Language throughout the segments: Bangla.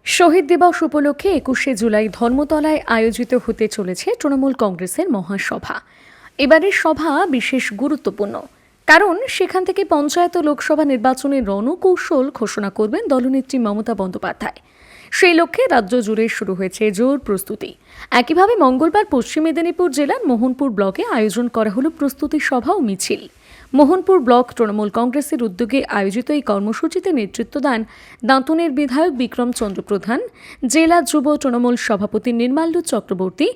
শহীদ দিবস উপলক্ষে ২১শে জুলাই ধর্মতলায় আয়োজিত হতে চলেছে তৃণমূল কংগ্রেসের মহাসভা। এবারের সভা বিশেষ গুরুত্বপূর্ণ, কারণ সেখান থেকে পঞ্চায়েত ও লোকসভা নির্বাচনের রণকৌশল ঘোষণা করবেন দলনেত্রী মমতা বন্দ্যোপাধ্যায়। সেই লক্ষ্যে রাজ্য জুড়ে শুরু হয়েছে জোর প্রস্তুতি। একইভাবে মঙ্গলবার পশ্চিম মেদিনীপুর জেলার মোহনপুর ব্লকে আয়োজন করা হল প্রস্তুতি সভা ও মিছিল। মোহনপুর ব্লক তৃণমূল কংগ্রেসের উদ্যোগে আয়োজিত এই কর্মসূচিতে নেতৃত্ব দেন দাঁতনের বিধায়ক বিক্রম চন্দ্র প্রধান, জেলা যুব তৃণমূল সভাপতি নির্মাল্য চক্রবর্তী,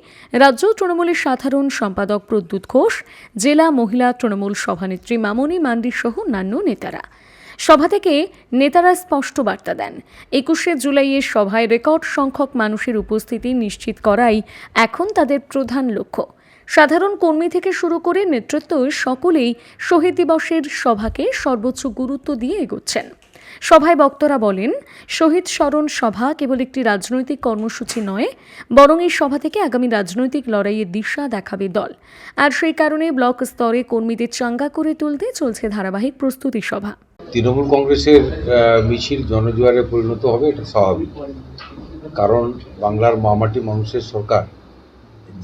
রাজ্য তৃণমূলের সাধারণ সম্পাদক প্রদ্যুৎ ঘোষ, জেলা মহিলা তৃণমূল সভানেত্রী মামনি মান্ডি সহ অন্যান্য নেতারা। সভা থেকে নেতারা স্পষ্ট বার্তা দেন, ২১শে জুলাইয়ের সভায় রেকর্ড সংখ্যক মানুষের উপস্থিতি নিশ্চিত করাই এখন তাদের প্রধান লক্ষ্য। সাধারণ কর্মী থেকে শুরু করে নেতৃত্ব সকলেই শহীদ দিবসের সভাকে সর্বোচ্চ গুরুত্ব দিয়ে এগোচ্ছেন। সভায় বক্তারা বলেন, শহীদ স্মরণ সভা কেবল একটি রাজনৈতিক কর্মসূচি নয়, বরং এই সভা থেকে আগামী রাজনৈতিক লড়াইয়ের দিশা দেখাবে দল। আর সেই কারণে ব্লক স্তরে কর্মীদের চাঙ্গা করে তুলতে চলছে ধারাবাহিক প্রস্তুতি সভা। তৃণমূল কংগ্রেসের মিছিল জনজোয়ারে পরিণত হবে, এটা স্বাভাবিক। কারণ বাংলার মামাটি মানুষের সরকার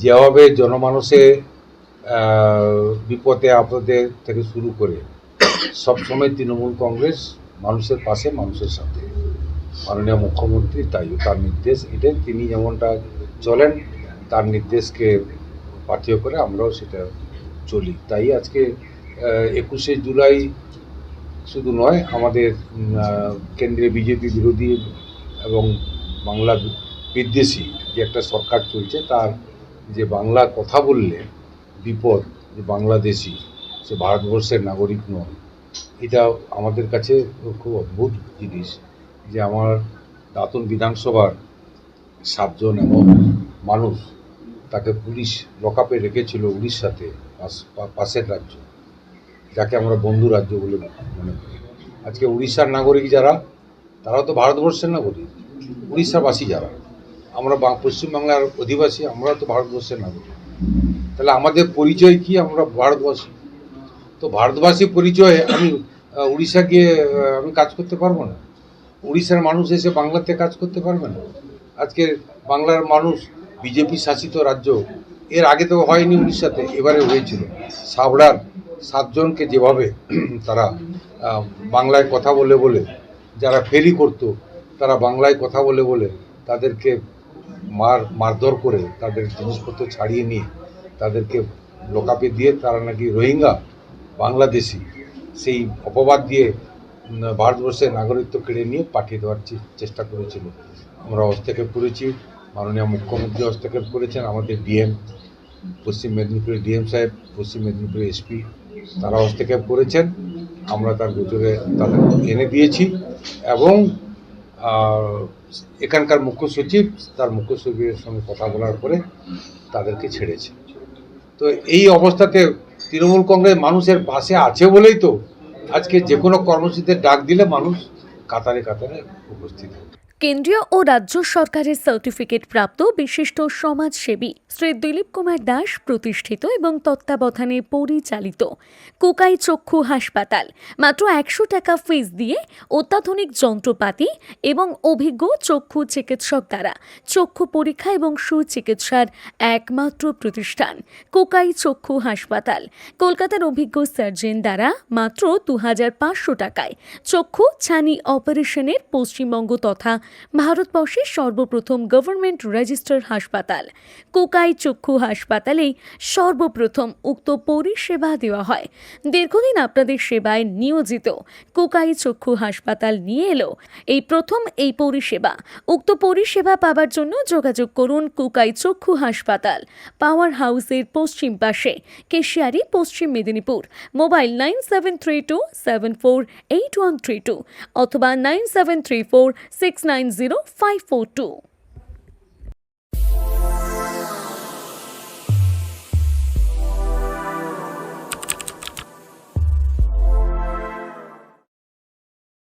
যেভাবে জনমানসে বিপদে আপদে থেকে শুরু করে সবসময় তৃণমূল কংগ্রেস মানুষের পাশে, মানুষের সাথে। মাননীয় মুখ্যমন্ত্রী তার নির্দেশ, এটাই তিনি যেমনটা চলেন তার নির্দেশকে পাথেয় করে আমরাও সেটা চলি। তাই আজকে ২১শে জুলাই শুধু নয়, আমাদের কেন্দ্রে বিজেপি বিরোধী এবং বাংলা বিদ্বেষী যে একটা সরকার চলছে, তার যে বাংলা কথা বললে বিপদ, যে বাংলাদেশি সে ভারতবর্ষের নাগরিক নয়, এটা আমাদের কাছে খুব অদ্ভুত জিনিস। যে আমার দাঁতন বিধানসভার ৭ জন এমন মানুষ, তাকে পুলিশ লকআপে রেখেছিল উড়িষ্যাতে, পাশের রাজ্য, যাকে আমরা বন্ধু রাজ্য বলে মনে করি। আজকে উড়িষ্যার নাগরিক যারা, তারাও তো ভারতবর্ষের নাগরিক। উড়িষ্যাবাসী যারা, আমরা পশ্চিমবাংলার অধিবাসী, আমরা তো ভারতবর্ষের নাগরিক। তাহলে আমাদের পরিচয় কি? আমরা ভারতবাসী। তো ভারতবাসী পরিচয়ে আমি উড়িষ্যা গিয়ে আমি কাজ করতে পারবো না? উড়িষ্যার মানুষ এসে বাংলাতে কাজ করতে পারবে না? আজকে বাংলার মানুষ, বিজেপি শাসিত রাজ্য, এর আগে তো হয়নি উড়িষ্যাতে, এবারে হয়েছিল। সাবড়ার ৭ জনকে যেভাবে তারা বাংলায় কথা বলে বলে, যারা ফেরি করতো তারা বাংলায় কথা বলে বলে তাদেরকে মারধর করে, তাদের জিনিসপত্র ছাড়িয়ে নিয়ে তাদেরকে লকআপে দিয়ে তারা নাকি রোহিঙ্গা, বাংলাদেশি, সেই অপবাদ দিয়ে ভারতবর্ষের নাগরিকত্ব কেড়ে নিয়ে পাঠিয়ে দেওয়ার চেষ্টা করেছিল। আমরা হস্তক্ষেপ করেছি, মাননীয় মুখ্যমন্ত্রী হস্তক্ষেপ করেছেন, আমাদের ডিএম, পশ্চিম মেদিনীপুরের ডিএম সাহেব, পশ্চিম মেদিনীপুরের এসপি, তারা হস্তক্ষেপ করেছেন। আমরা তার গোচরে তাদের এনে দিয়েছি এবং এখানকার মুখ্য সচিব তার মুখ্য সচিবের সঙ্গে কথা বলার পরে তাদেরকে ছেড়েছে। তো এই অবস্থাতে তৃণমূল কংগ্রেস মানুষের পাশে আছে বলেই তো আজকে যে কোনো কর্মসূচিতে ডাক দিলে মানুষ কাতারে কাতারে উপস্থিত হবে। কেন্দ্রীয় ও রাজ্য সরকারের সার্টিফিকেট প্রাপ্ত বিশিষ্ট সমাজসেবী শ্রী দিলীপ কুমার দাস প্রতিষ্ঠিত এবং তত্ত্বাবধানে পরিচালিত কোকাই চক্ষু হাসপাতাল মাত্র ১০০ টাকা ফিস দিয়ে অত্যাধুনিক যন্ত্রপাতি এবং অভিজ্ঞ চক্ষু চিকিৎসক দ্বারা চক্ষু পরীক্ষা এবং সুচিকিৎসার একমাত্র প্রতিষ্ঠান কোকাই চক্ষু হাসপাতাল। কলকাতার অভিজ্ঞ সার্জন দ্বারা মাত্র ২৫০০ টাকায় চক্ষু ছানি অপারেশনের পশ্চিমবঙ্গ তথা ভারতবর্ষের সর্বপ্রথম গভর্নমেন্ট রেজিস্টার হাসপাতাল কোকাই চক্ষু হাসপাতালেই সর্বপ্রথম উক্ত পরিষেবা দেওয়া হয়। দীর্ঘদিন আপনাদের সেবায় নিয়োজিত কোকাই চক্ষু হাসপাতাল নিয়ে এলো এই প্রথম এই পরিষেবা। উক্ত পরিষেবা পাওয়ার জন্য যোগাযোগ করুন কোকাই চক্ষু হাসপাতাল, পাওয়ার হাউসের পশ্চিম পাশে, কেশিয়ারি, পশ্চিম মেদিনীপুর। মোবাইল 9732748132 অথবা 9734690542।